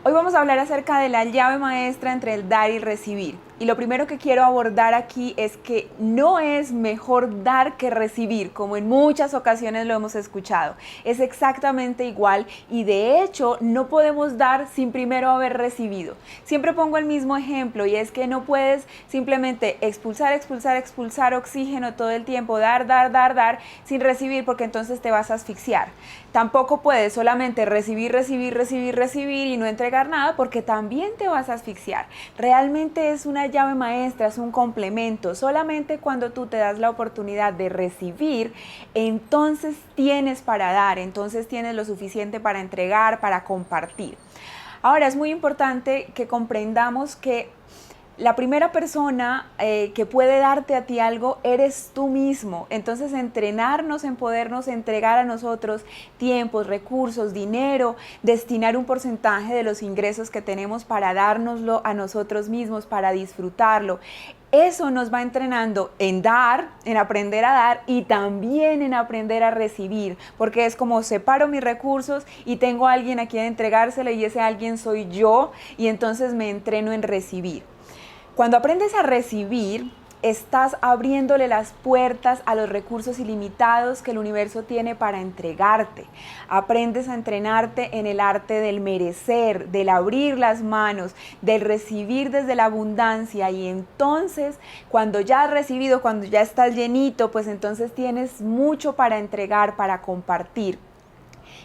Hoy vamos a hablar acerca de la llave maestra entre el dar y el recibir. Y lo primero que quiero abordar aquí es que no es mejor dar que recibir, como en muchas ocasiones lo hemos escuchado. Es exactamente igual y de hecho no podemos dar sin primero haber recibido. Siempre pongo el mismo ejemplo y es que no puedes simplemente expulsar oxígeno todo el tiempo, dar, sin recibir porque entonces te vas a asfixiar. Tampoco puedes solamente recibir y no entregar nada porque también te vas a asfixiar. Realmente es una llave maestra, es un complemento. Solamente cuando tú te das la oportunidad de recibir, entonces tienes para dar, entonces tienes lo suficiente para entregar, para compartir. Ahora es muy importante que comprendamos que la primera persona que puede darte a ti algo eres tú mismo. Entonces entrenarnos en podernos entregar a nosotros tiempos, recursos, dinero, destinar un porcentaje de los ingresos que tenemos para dárnoslo a nosotros mismos, para disfrutarlo. Eso nos va entrenando en dar, en aprender a dar y también en aprender a recibir, porque es como separo mis recursos y tengo a alguien a quien entregárselo y ese alguien soy yo y entonces me entreno en recibir. Cuando aprendes a recibir, estás abriéndole las puertas a los recursos ilimitados que el universo tiene para entregarte. Aprendes a entrenarte en el arte del merecer, del abrir las manos, del recibir desde la abundancia y entonces cuando ya has recibido, cuando ya estás llenito, pues entonces tienes mucho para entregar, para compartir.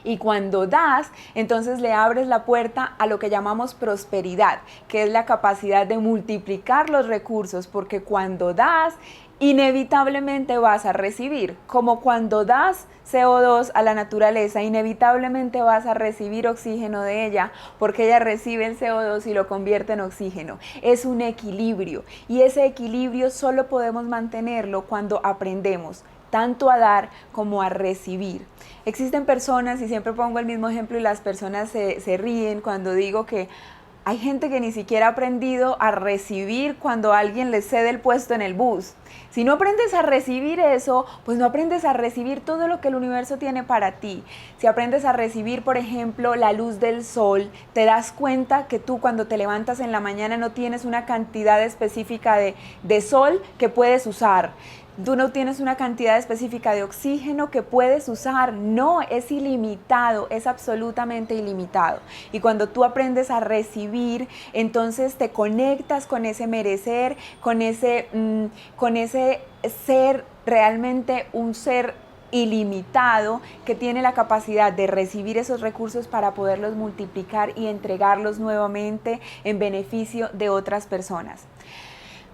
Y cuando das, entonces le abres la puerta a lo que llamamos prosperidad, que es la capacidad de multiplicar los recursos, porque cuando das, inevitablemente vas a recibir, como cuando das CO2 a la naturaleza, inevitablemente vas a recibir oxígeno de ella, porque ella recibe el CO2 y lo convierte en oxígeno. Es un equilibrio y ese equilibrio solo podemos mantenerlo cuando aprendemos tanto a dar como a recibir. Existen personas, y siempre pongo el mismo ejemplo y las personas se ríen cuando digo que hay gente que ni siquiera ha aprendido a recibir cuando alguien les cede el puesto en el bus. Si no aprendes a recibir eso, pues no aprendes a recibir todo lo que el universo tiene para ti. Si aprendes a recibir, por ejemplo, la luz del sol, te das cuenta que tú cuando te levantas en la mañana no tienes una cantidad específica de sol que puedes usar. Tú no tienes una cantidad específica de oxígeno que puedes usar, no, es ilimitado, es absolutamente ilimitado. Y cuando tú aprendes a recibir, entonces te conectas con ese merecer, con ese ser, realmente un ser ilimitado que tiene la capacidad de recibir esos recursos para poderlos multiplicar y entregarlos nuevamente en beneficio de otras personas.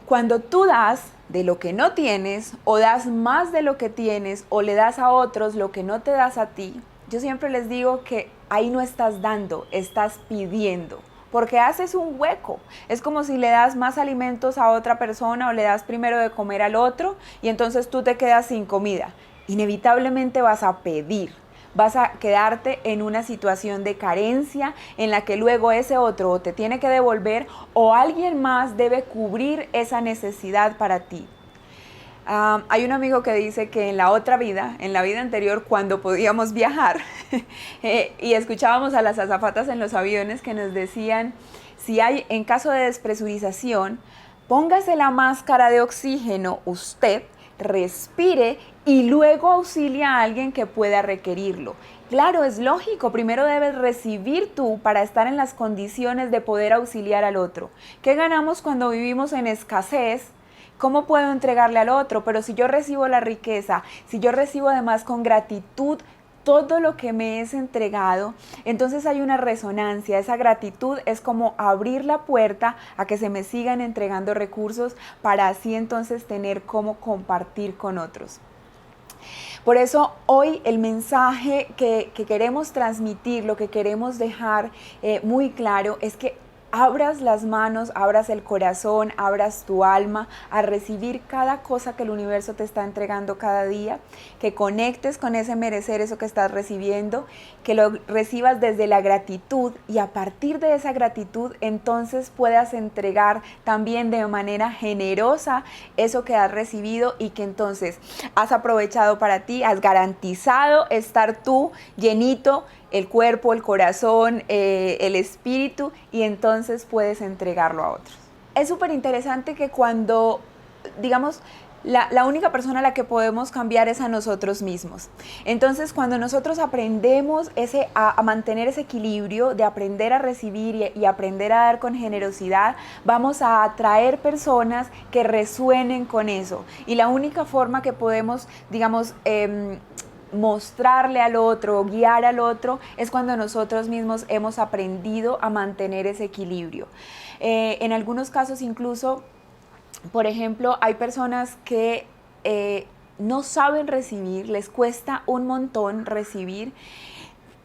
Cuando tú das de lo que no tienes o das más de lo que tienes o le das a otros lo que no te das a ti, yo siempre les digo que ahí no estás dando, estás pidiendo. Porque haces un hueco. Es como si le das más alimentos a otra persona o le das primero de comer al otro y entonces tú te quedas sin comida. Inevitablemente vas a pedir. Vas a quedarte en una situación de carencia en la que luego ese otro o te tiene que devolver o alguien más debe cubrir esa necesidad para ti. Hay un amigo que dice que en la otra vida, en la vida anterior, cuando podíamos viajar y escuchábamos a las azafatas en los aviones que nos decían, si hay, en caso de despresurización, póngase la máscara de oxígeno usted, respire y luego auxilia a alguien que pueda requerirlo. Claro, es lógico, primero debes recibir tú para estar en las condiciones de poder auxiliar al otro. ¿Qué ganamos cuando vivimos en escasez? ¿Cómo puedo entregarle al otro? Pero si yo recibo la riqueza, si yo recibo además con gratitud todo lo que me es entregado, entonces hay una resonancia. Esa gratitud es como abrir la puerta a que se me sigan entregando recursos para así entonces tener cómo compartir con otros. Por eso hoy el mensaje que queremos transmitir, lo que queremos dejar muy claro es que abras las manos, abras el corazón, abras tu alma a recibir cada cosa que el universo te está entregando cada día, que conectes con ese merecer, eso que estás recibiendo, que lo recibas desde la gratitud y a partir de esa gratitud entonces puedas entregar también de manera generosa eso que has recibido y que entonces has aprovechado para ti, has garantizado estar tú llenito el cuerpo, el corazón, el espíritu, y entonces puedes entregarlo a otros. Es súper interesante que cuando, digamos, la única persona a la que podemos cambiar es a nosotros mismos. Entonces, cuando nosotros aprendemos a mantener ese equilibrio de aprender a recibir y aprender a dar con generosidad, vamos a atraer personas que resuenen con eso. Y la única forma que podemos, digamos, mostrarle al otro, guiar al otro, es cuando nosotros mismos hemos aprendido a mantener ese equilibrio. En algunos casos incluso, por ejemplo, hay personas que no saben recibir, les cuesta un montón recibir,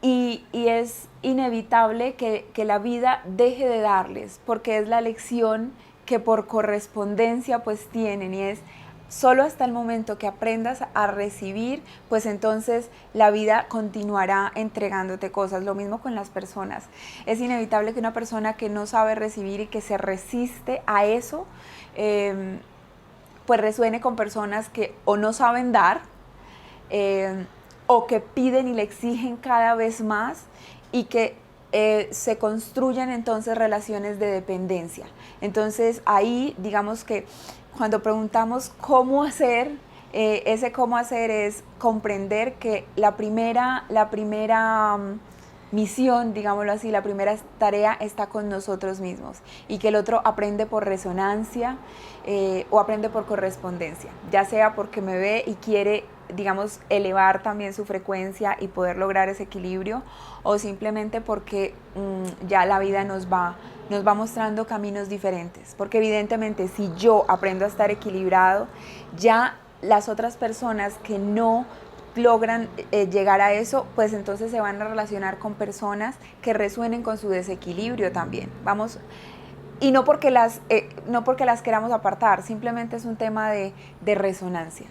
y es inevitable que la vida deje de darles, porque es la lección que por correspondencia pues tienen, y es solo hasta el momento que aprendas a recibir, pues entonces la vida continuará entregándote cosas. Lo mismo con las personas. Es inevitable que una persona que no sabe recibir y que se resiste a eso, pues resuene con personas que o no saben dar, o que piden y le exigen cada vez más, y que se construyen entonces relaciones de dependencia. Entonces ahí, digamos que cuando preguntamos cómo hacer, ese cómo hacer es comprender que la primera misión, digámoslo así, la primera tarea está con nosotros mismos, y que el otro aprende por resonancia o aprende por correspondencia, ya sea porque me ve y quiere, digamos, elevar también su frecuencia y poder lograr ese equilibrio, o simplemente porque ya la vida nos va mostrando caminos diferentes, porque evidentemente si yo aprendo a estar equilibrado, ya las otras personas que no logran llegar a eso, pues entonces se van a relacionar con personas que resuenen con su desequilibrio también. Y no porque las queramos apartar, simplemente es un tema de resonancia.